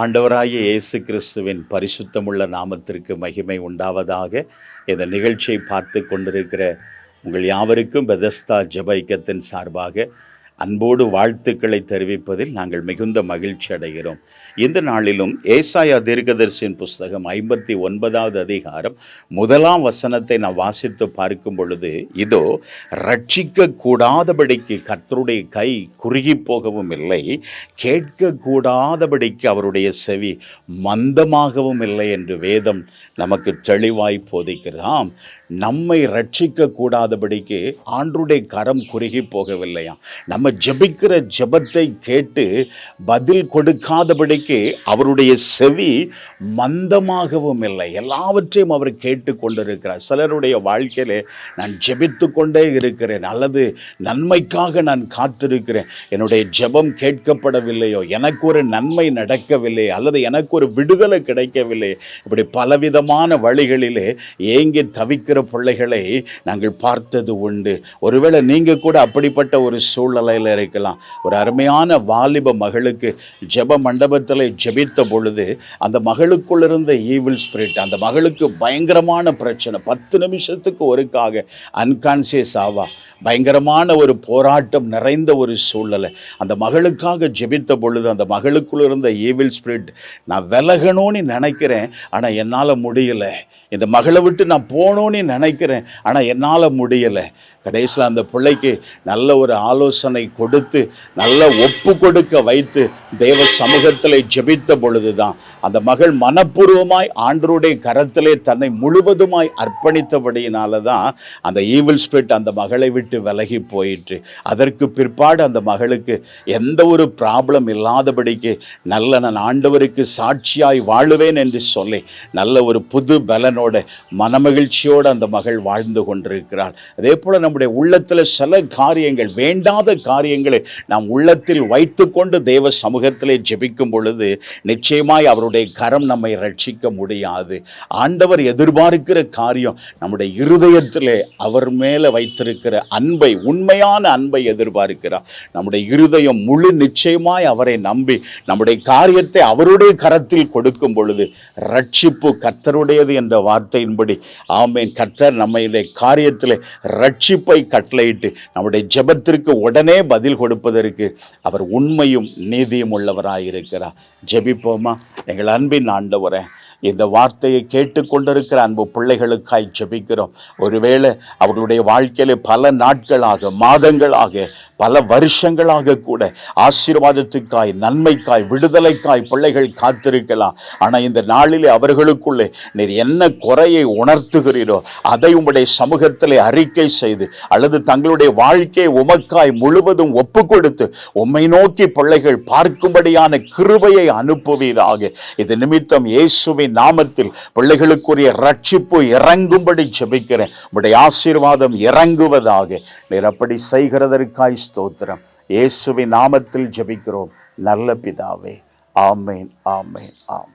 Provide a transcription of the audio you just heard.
ஆண்டவராகிய இயேசு கிறிஸ்துவின் பரிசுத்தமுள்ள நாமத்திற்கு மகிமை உண்டாவதாக. இந்த நிகழ்ச்சியை பார்த்து கொண்டிருக்கிற உங்கள் யாவருக்கும் பெதஸ்தா ஜெப ஐக்கியத்தின் சார்பாக அன்போடு வாழ்த்துக்களை தெரிவிப்பதில் நாங்கள் மிகுந்த மகிழ்ச்சி அடைகிறோம். இந்த நாளிலும் ஏசாயா தீர்க்கதரிசியின் புஸ்தகம் 59வது அதிகாரம் 1ஆம் வசனத்தை நான் வாசித்து பார்க்கும் பொழுது, இதோ ரட்சிக்க கூடாதபடிக்கு கர்த்தருடைய கை குறுகி போகவும் இல்லை, கேட்கக்கூடாதபடிக்கு அவருடைய செவி மந்தமாகவும் இல்லை என்று வேதம் நமக்கு தெளிவாய் போதிக்கிறதாம். நம்மை ரட்சிக்க கூடாதபடிக்கு ஆண்டருடைய கரம் குறுகி போகவில்லையாம். நம்ம ஜெபிக்கிற ஜெபத்தை கேட்டு பதில் கொடுக்காதபடிக்கு அவருடைய செவி மந்தமாகவும் இல்லை. எல்லாவற்றையும் அவர் கேட்டு கொண்டிருக்கிறார். சிலருடைய வாழ்க்கையிலே நான் ஜெபித்து கொண்டே இருக்கிறேன், அல்லது நன்மைக்காக நான் காத்திருக்கிறேன், என்னுடைய ஜெபம் கேட்கப்படவில்லையோ, எனக்கு ஒரு நன்மை நடக்கவில்லை, அல்லது எனக்கு ஒரு விடுதலை கிடைக்கவில்லை, இப்படி பலவிதமான வழிகளிலே ஏங்கி தவிக்கிற பிள்ளைகளை நாங்கள் பார்த்தது உண்டு. ஒருவேளை நீங்க கூட அப்படிப்பட்ட ஒரு சூழ்நிலையில் இருக்கலாம். ஒரு அருமையான வாலிப மகளுக்கு ஜெப மண்டபத்தில் ஜெபித்த பொழுது அந்த மகளுக்குள் இருந்த ஈவில் ஸ்பிரிட், அந்த மகளுக்கு பயங்கரமான பிரச்சனை, 10 நிமிஷத்துக்கு ஒருக்காக அன்கான்சியஸ் ஆவா. பயங்கரமான ஒரு போராட்டம் நிறைந்த ஒரு சூழ்நிலை. அந்த மகளுக்காக ஜெபித்த பொழுது அந்த மகளுக்குள்ள இருந்த ஈவில் ஸ்பிரிட், நான் விலகணும்னு நினைக்கிறேன், ஆனால் என்னால் முடியலை, இந்த மகளை விட்டு நான் போகணும்னு நினைக்கிறேன், ஆனால் என்னால் முடியலை. கடைசியில் அந்த பிள்ளைக்கு நல்ல ஒரு ஆலோசனை கொடுத்து நல்ல ஒப்பு கொடுக்க வைத்து தேவ சமூகத்தில் ஜெபித்த பொழுது தான் அந்த மகள் மனப்பூர்வமாய் ஆண்டவருடைய கரத்திலே தன்னை முழுவதுமாய் அர்ப்பணித்தபடியினால தான் அந்த ஈவில் ஸ்பிரிட் அந்த மகளை விட்டு விலகி போயிற்று. அதற்கு பிற்பாடு அந்த மகளுக்கு எந்த ஒரு ப்ராப்ளம் இல்லாதபடிக்கு நல்ல நான் ஆண்டவருக்கு சாட்சியாய் வாழுவேன் என்று சொல்லி நல்ல ஒரு புது பலனோட மனமகிழ்ச்சியோடு அந்த மகள் வாழ்ந்து கொண்டிருக்கிறாள். அதே போல நம்முடைய உள்ளத்தில் சில காரியங்கள், வேண்டாத காரியங்களை நாம் உள்ளத்தில் வைத்து கொண்டு தேவ சமூகத்திலே ஜெபிக்கும் பொழுது நிச்சயமாய் அவருடைய கரம் நம்மை ரட்சிக்க முடியாது. ஆண்டவர் எதிர்பார்க்கிற காரியம் நம்முடைய இருதயத்திலே அவர் மேலே வைத்திருக்கிற அன்பை, உண்மையான அன்பை எதிர்பார்க்கிறார். நம்முடைய இருதயம் முழு நிச்சயமாய் அவரை நம்பி நம்முடைய காரியத்தை அவருடைய கரத்தில் கொடுக்கும் பொழுது ரட்சிப்பு கர்த்தருடையது என்ற வார்த்தையின்படி ஆமென், கர்த்தர் நம்முடைய காரியத்தில் ரட்சிப்பை கட்டளையிட்டு நம்முடைய ஜெபத்திற்கு உடனே பதில் கொடுப்பதற்கு அவர் உண்மையும் நீதியும் உள்ளவராயிருக்கிறார். ஜெபிப்போமா? எங்கள் அன்பின் ஆண்டவரே, இந்த வார்த்தையை கேட்டுக்கொண்டிருக்கிற அன்பு பிள்ளைகளுக்காய் ஜெபிக்கிறோம். ஒருவேளை அவர்களுடைய வாழ்க்கையில பல நாட்களாக, மாதங்களாக, பல வருஷங்களாக கூட ஆசீர்வாதத்துக்காய், நன்மைக்காய், விடுதலைக்காய் பிள்ளைகள் காத்திருக்கலாம். ஆனால் இந்த நாளிலே அவர்களுக்குள்ளே நீர் என்ன குறையை உணர்த்துகிறீரோ அதை உம்முடைய சமூகத்திலே அறிக்கை செய்து, அல்லது தங்களுடைய வாழ்க்கையை உமக்காய் முழுவதும் ஒப்பு கொடுத்து உம்மை நோக்கி பிள்ளைகள் பார்க்கும்படியான கிருபையை அனுப்புவீராக. இது நிமித்தம் இயேசுவின் நாமத்தில் பிள்ளைகளுக்குரிய ரட்சிப்பு இறங்கும்படி ஜெபிக்கிறேன். உம்முடைய ஆசீர்வாதம் இறங்குவதாக. நீர் அப்படி செய்கிறதற்காய் ஸ்தோத்திரம். இயேசுவின் நாமத்தில் ஜெபிக்கிறோம் நல்ல பிதாவே. ஆமென், ஆமென், ஆமென்.